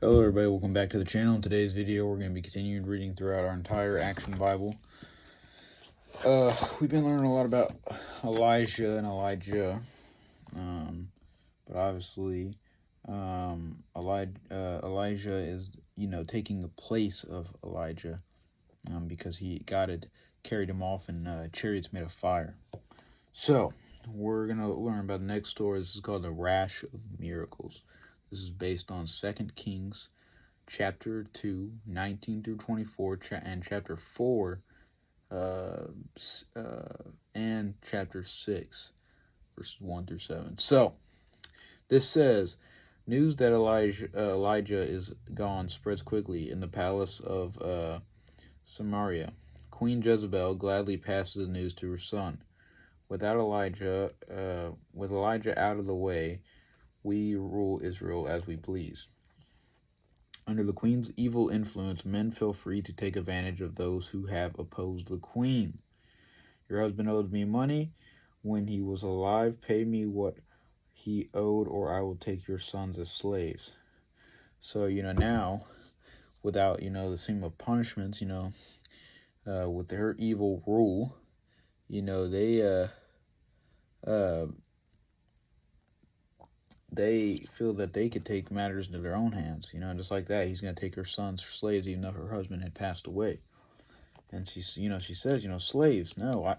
Hello everybody, welcome back to the channel. In today's video, we're going to be continuing reading throughout our entire Action Bible. We've been learning a lot about Elijah and Elijah, but obviously Elijah is, taking the place of Elijah because God had carried him off in chariots made of fire. So, we're going to learn about the next story. This is called the Rash of Miracles. This is based on 2 Kings chapter 2, 19 through 24, and chapter 4, and chapter 6, verses 1 through 7. So, this says, news that Elijah is gone spreads quickly in the palace of Samaria. Queen Jezebel gladly passes the news to her son. With Elijah out of the way, we rule Israel as we please. Under the queen's evil influence, men feel free to take advantage of those who have opposed the queen. Your husband owes me money. When he was alive, pay me what he owed, or I will take your sons as slaves. So, now, without, the scheme of punishments, with her evil rule, they feel that they could take matters into their own hands, and just like that, he's going to take her sons for slaves, even though her husband had passed away. And she says, slaves, no,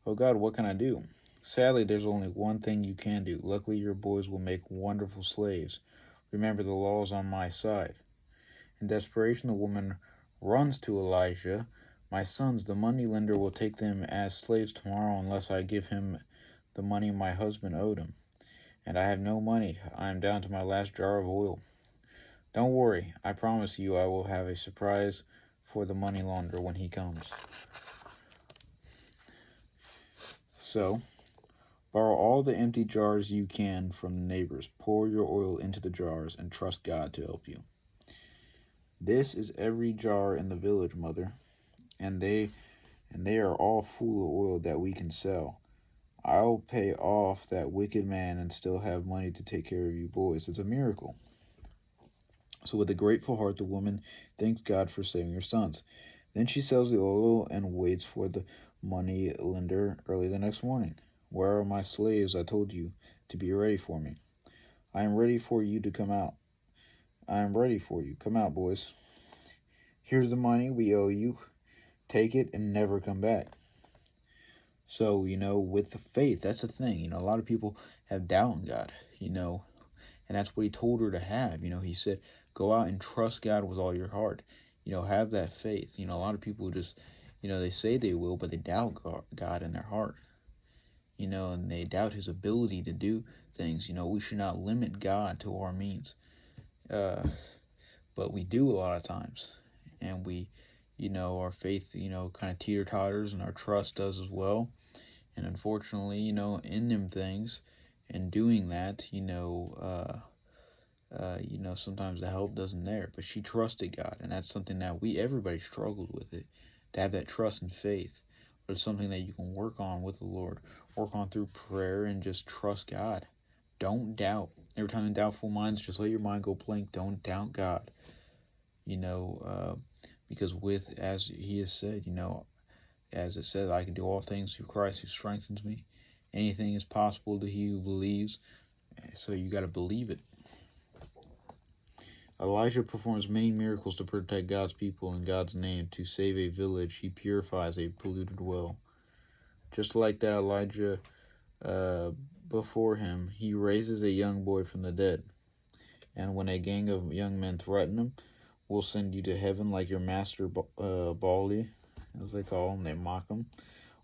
oh God, what can I do? Sadly, there's only one thing you can do. Luckily, your boys will make wonderful slaves. Remember, the law is on my side. In desperation, the woman runs to Elijah. My sons, the moneylender will take them as slaves tomorrow unless I give him the money my husband owed him. And I have no money. I am down to my last jar of oil. Don't worry. I promise you I will have a surprise for the money launderer when he comes. So, borrow all the empty jars you can from the neighbors. Pour your oil into the jars and trust God to help you. This is every jar in the village, mother, and they are all full of oil that we can sell. I'll pay off that wicked man and still have money to take care of you boys. It's a miracle. So with a grateful heart, the woman thanks God for saving her sons. Then she sells the oil and waits for the money lender early the next morning. Where are my slaves I told you to be ready for me? I am ready for you to come out. I am ready for you. Come out, boys. Here's the money we owe you. Take it and never come back. So, with the faith, that's the thing. A lot of people have doubt in God, and that's what he told her to have. He said, go out and trust God with all your heart. Have that faith. A lot of people just, they say they will, but they doubt God in their heart. And they doubt his ability to do things. We should not limit God to our means. But we do a lot of times. And we, our faith, kind of teeter-totters, and our trust does as well. And unfortunately, in them things and doing that, sometimes the help doesn't there. But she trusted God, and that's something that everybody struggles with it, to have that trust and faith. But it's something that you can work on with the Lord, work on through prayer, and just trust God. Don't doubt. Every time in doubtful minds, just let your mind go blank. Don't doubt God. Because as he has said, as it said, I can do all things through Christ who strengthens me. Anything is possible to he who believes. So you got to believe it. Elijah performs many miracles to protect God's people in God's name. To save a village, he purifies a polluted well. Just like that Elijah before him, he raises a young boy from the dead. And when a gang of young men threaten him, we'll send you to heaven like your master Baali, as they call him. They mock him.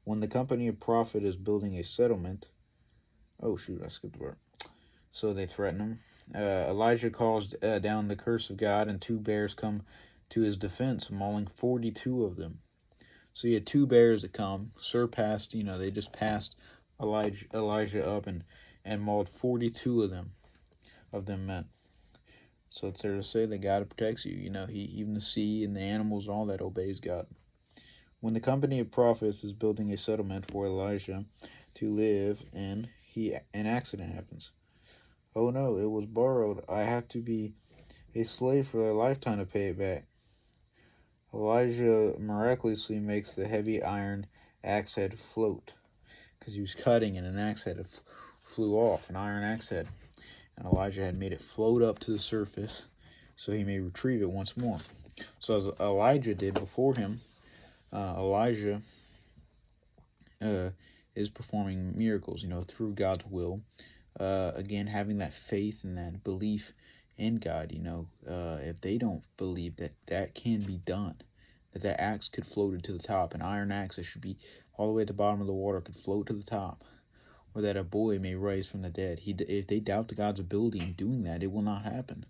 When the company of prophet is building a settlement, oh shoot, I skipped the part. So they threaten him. Elijah calls down the curse of God, and 2 bears come to his defense, mauling 42 of them. So he had 2 bears that come, surpassed, they just passed Elijah up and mauled 42 of them men. So it's there to say that God protects you. He, even the sea and the animals and all that obeys God. When the company of prophets is building a settlement for Elijah to live in, an accident happens. Oh no, it was borrowed. I have to be a slave for a lifetime to pay it back. Elijah miraculously makes the heavy iron axe head float because he was cutting and an axe head flew off, an iron axe head. And Elijah had made it float up to the surface so he may retrieve it once more. So as Elijah did before him, Elijah is performing miracles, through God's will. Again, having that faith and that belief in God, if they don't believe that that can be done, that axe could float it to the top, an iron axe that should be all the way at the bottom of the water could float to the top, or that a boy may rise from the dead. If they doubt God's ability in doing that, it will not happen.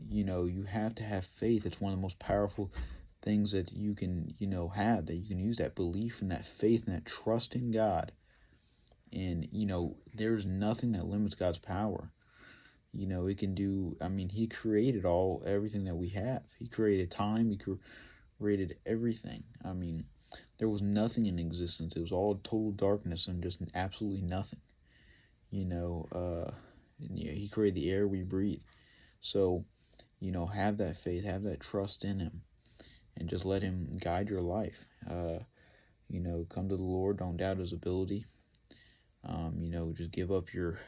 You have to have faith. It's one of the most powerful things that you can, have, that you can use, that belief and that faith and that trust in God. And, there's nothing that limits God's power. It can do, he created everything that we have. He created time. He created everything. There was nothing in existence. It was all total darkness and just absolutely nothing. He created the air we breathe. So, have that faith, have that trust in him, and just let him guide your life. Come to the Lord. Don't doubt his ability. Just give up your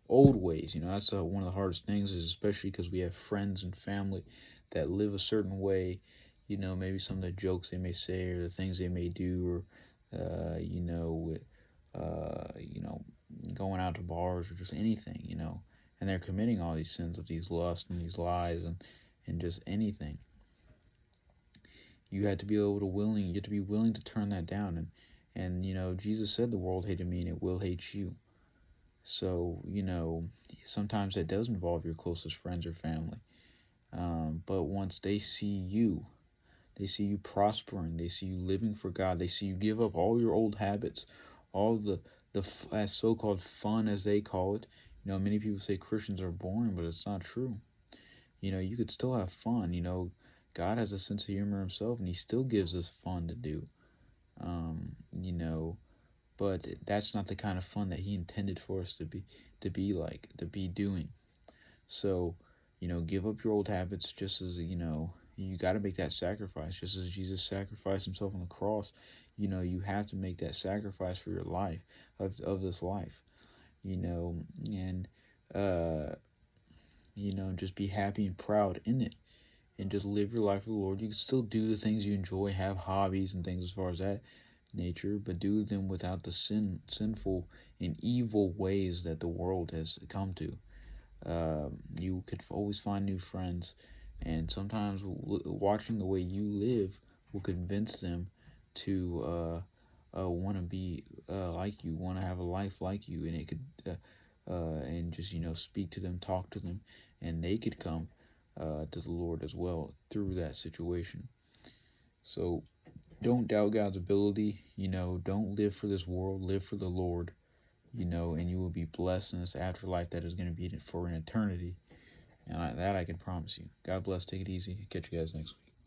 old ways. That's one of the hardest things, is especially because we have friends and family that live a certain way. Maybe some of the jokes they may say or the things they may do, or going out to bars or just anything, and they're committing all these sins of these lusts and these lies and just anything. You have to be willing to turn that down. And Jesus said the world hated me and it will hate you. So, sometimes that does involve your closest friends or family. But once they see you prospering, they see you living for God, they see you give up all your old habits, all the so-called fun, as they call it. Many people say Christians are boring, but it's not true. You could still have fun. God has a sense of humor himself, and he still gives us fun to do. But that's not the kind of fun that he intended for us to be doing. So, give up your old habits, just as, you got to make that sacrifice, just as Jesus sacrificed himself on the cross. You have to make that sacrifice for your life, of this life, and, just be happy and proud in it, and just live your life with the Lord. You can still do the things you enjoy, have hobbies and things as far as that nature, but do them without the sinful and evil ways that the world has come to. You could always find new friends, and sometimes watching the way you live will convince them to want to be like you, want to have a life like you, and it could and just speak to them, talk to them, and they could come to the Lord as well through that situation. So don't doubt God's ability. Don't live for this world, live for the Lord, and you will be blessed in this afterlife that is going to be for an eternity. And that I can promise you. God bless. Take it easy. Catch you guys next week.